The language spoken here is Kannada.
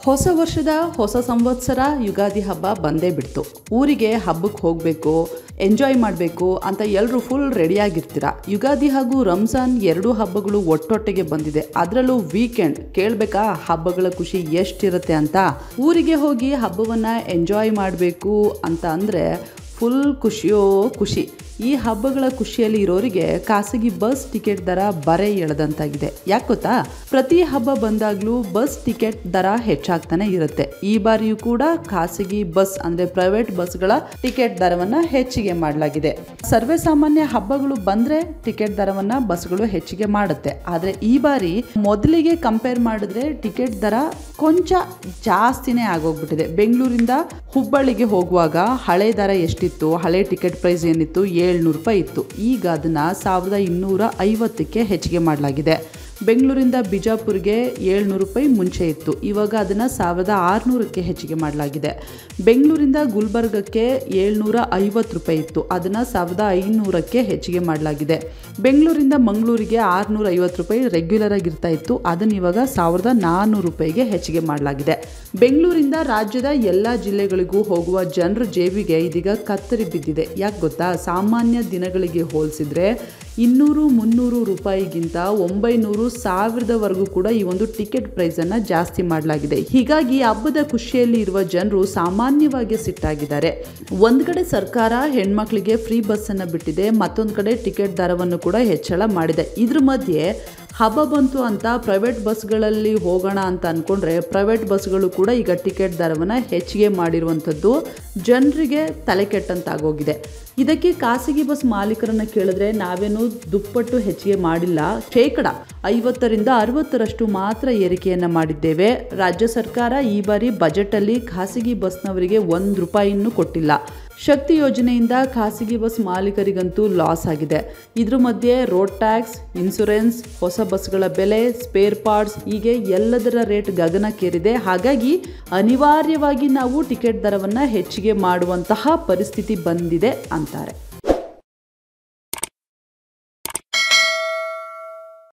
ಹೊಸ ವರ್ಷದ ಹೊಸ ಸಂವತ್ಸರ ಯುಗಾದಿ ಹಬ್ಬ ಬಂದೇ ಬಿಡ್ತು. ಊರಿಗೆ ಹಬ್ಬಕ್ಕೆ ಹೋಗಬೇಕು, ಎಂಜಾಯ್ ಮಾಡಬೇಕು ಅಂತ ಎಲ್ಲರೂ ಫುಲ್ ರೆಡಿಯಾಗಿರ್ತೀರ. ಯುಗಾದಿ ಹಾಗೂ ರಂಜಾನ್ ಎರಡೂ ಹಬ್ಬಗಳು ಒಟ್ಟೊಟ್ಟಿಗೆ ಬಂದಿದೆ. ಅದರಲ್ಲೂ ವೀಕೆಂಡ್ ಕೇಳಬೇಕಾ ಹಬ್ಬಗಳ ಖುಷಿ ಎಷ್ಟಿರುತ್ತೆ ಅಂತ. ಊರಿಗೆ ಹೋಗಿ ಹಬ್ಬವನ್ನು ಎಂಜಾಯ್ ಮಾಡಬೇಕು ಅಂತ ಅಂದರೆ ಫುಲ್ ಖುಷಿಯೋ ಖುಷಿ. ಈ ಹಬ್ಬಗಳ ಖುಷಿಯಲ್ಲಿ ಇರೋರಿಗೆ ಖಾಸಗಿ ಬಸ್ ಟಿಕೆಟ್ ದರ ಬರೆ ಎಳೆದಂತಾಗಿದೆ. ಯಾಕೆ ಗೊತ್ತಾ? ಪ್ರತಿ ಹಬ್ಬ ಬಂದಾಗಲೂ ಬಸ್ ಟಿಕೆಟ್ ದರ ಹೆಚ್ಚಾಗ್ತಾನೆ ಇರುತ್ತೆ. ಈ ಬಾರಿಯೂ ಕೂಡ ಖಾಸಗಿ ಬಸ್ ಅಂದರೆ ಪ್ರೈವೇಟ್ ಬಸ್ಗಳ ಟಿಕೆಟ್ ದರವನ್ನು ಹೆಚ್ಚಿಗೆ ಮಾಡಲಾಗಿದೆ. ಸರ್ವೇ ಸಾಮಾನ್ಯ ಹಬ್ಬಗಳು ಬಂದರೆ ಟಿಕೆಟ್ ದರವನ್ನು ಬಸ್ಗಳು ಹೆಚ್ಚಿಗೆ ಮಾಡುತ್ತೆ. ಆದರೆ ಈ ಬಾರಿ ಮೊದಲಿಗೆ ಕಂಪೇರ್ ಮಾಡಿದ್ರೆ ಟಿಕೆಟ್ ದರ ಕೊಂಚ ಜಾಸ್ತಿನೇ ಆಗೋಗ್ಬಿಟ್ಟಿದೆ. ಬೆಂಗಳೂರಿಂದ ಹುಬ್ಬಳ್ಳಿಗೆ ಹೋಗುವಾಗ ಹಳೆ ದರ ಎಷ್ಟಿತ್ತು, ಹಳೆ ಟಿಕೆಟ್ ಪ್ರೈಸ್ ಏನಿತ್ತು, 700 ರೂಪಾಯಿ ಇತ್ತು. ಈಗ ಅದನ್ನು 1250ಕ್ಕೆ ಹೆಚ್ಚಿಗೆ ಮಾಡಲಾಗಿದೆ. ಬೆಂಗಳೂರಿಂದ ಬಿಜಾಪುರ್ಗೆ 700 ರೂಪಾಯಿ ಮುಂಚೆ ಇತ್ತು, ಇವಾಗ ಅದನ್ನು 1600ಕ್ಕೆ ಹೆಚ್ಚಿಗೆ ಮಾಡಲಾಗಿದೆ. ಬೆಂಗಳೂರಿಂದ ಗುಲ್ಬರ್ಗಕ್ಕೆ 750 ರೂಪಾಯಿ ಇತ್ತು, ಅದನ್ನು 1500ಕ್ಕೆ ಹೆಚ್ಚಿಗೆ ಮಾಡಲಾಗಿದೆ. ಬೆಂಗಳೂರಿಂದ ಮಂಗಳೂರಿಗೆ 650 ರೂಪಾಯಿ ರೆಗ್ಯುಲರ್ ಆಗಿರ್ತಾ ಇತ್ತು, ಅದನ್ನು ಇವಾಗ 1400 ರೂಪಾಯಿಗೆ ಹೆಚ್ಚಿಗೆ ಮಾಡಲಾಗಿದೆ. ಬೆಂಗಳೂರಿಂದ ರಾಜ್ಯದ ಎಲ್ಲ ಜಿಲ್ಲೆಗಳಿಗೂ ಹೋಗುವ ಜನರ ಜೇಬಿಗೆ ಇದೀಗ ಕತ್ತರಿ ಬಿದ್ದಿದೆ. ಯಾಕೆ ಗೊತ್ತಾ? ಸಾಮಾನ್ಯ ದಿನಗಳಿಗೆ ಹೋಲಿಸಿದ್ರೆ 200-300 ರೂಪಾಯಿಗಿಂತ 900-1000ವರೆಗೂ ಕೂಡ ಈ ಒಂದು ಟಿಕೆಟ್ ಪ್ರೈಸನ್ನು ಜಾಸ್ತಿ ಮಾಡಲಾಗಿದೆ. ಹೀಗಾಗಿ ಹಬ್ಬದ ಖುಷಿಯಲ್ಲಿ ಇರುವ ಜನರು ಸಾಮಾನ್ಯವಾಗಿ ಸಿಟ್ಟಾಗಿದ್ದಾರೆ. ಒಂದು ಕಡೆ ಸರ್ಕಾರ ಹೆಣ್ಮಕ್ಳಿಗೆ ಫ್ರೀ ಬಸ್ಸನ್ನು ಬಿಟ್ಟಿದೆ, ಮತ್ತೊಂದು ಕಡೆ ಟಿಕೆಟ್ ದರವನ್ನು ಕೂಡ ಹೆಚ್ಚಳ ಮಾಡಿದೆ. ಇದ್ರ ಮಧ್ಯೆ ಹಬ್ಬ ಬಂತು ಅಂತ ಪ್ರೈವೇಟ್ ಬಸ್ಗಳಲ್ಲಿ ಹೋಗೋಣ ಅಂತ ಅಂದ್ಕೊಂಡ್ರೆ ಪ್ರೈವೇಟ್ ಬಸ್ಗಳು ಕೂಡ ಈಗ ಟಿಕೆಟ್ ದರವನ್ನು ಹೆಚ್ಚಿಗೆ ಮಾಡಿರುವಂಥದ್ದು ಜನರಿಗೆ ತಲೆ ಕೆಟ್ಟಂತಾಗೋಗಿದೆ. ಇದಕ್ಕೆ ಖಾಸಗಿ ಬಸ್ ಮಾಲೀಕರನ್ನು ಕೇಳಿದ್ರೆ ನಾವೇನು ದುಪ್ಪಟ್ಟು ಹೆಚ್ಚಿಗೆ ಮಾಡಿಲ್ಲ, 50-60% ಮಾತ್ರ ಏರಿಕೆಯನ್ನು ಮಾಡಿದ್ದೇವೆ. ರಾಜ್ಯ ಸರ್ಕಾರ ಈ ಬಾರಿ ಬಜೆಟಲ್ಲಿ ಖಾಸಗಿ ಬಸ್ನವರಿಗೆ 1 ರೂಪಾಯಿನೂ ಕೊಟ್ಟಿಲ್ಲ. ಶಕ್ತಿ ಯೋಜನೆಯಿಂದ ಖಾಸಗಿ ಬಸ್ ಮಾಲೀಕರಿಗಂತೂ ಲಾಸ್ ಆಗಿದೆ. ಇದ್ರ ಮಧ್ಯೆ ರೋಡ್ ಟ್ಯಾಕ್ಸ್, ಇನ್ಶೂರೆನ್ಸ್, ಹೊಸ ಬಸ್ಗಳ ಬೆಲೆ, ಸ್ಪೇರ್ ಪಾರ್ಟ್ಸ್ ಹೀಗೆ ಎಲ್ಲದರ ರೇಟ್ ಗಗನಕ್ಕೇರಿದೆ. ಹಾಗಾಗಿ ಅನಿವಾರ್ಯವಾಗಿ ನಾವು ಟಿಕೆಟ್ ದರವನ್ನು ಹೆಚ್ಚಿಗೆ ಮಾಡುವಂತಹ ಪರಿಸ್ಥಿತಿ ಬಂದಿದೆ ಅಂತಾರೆ.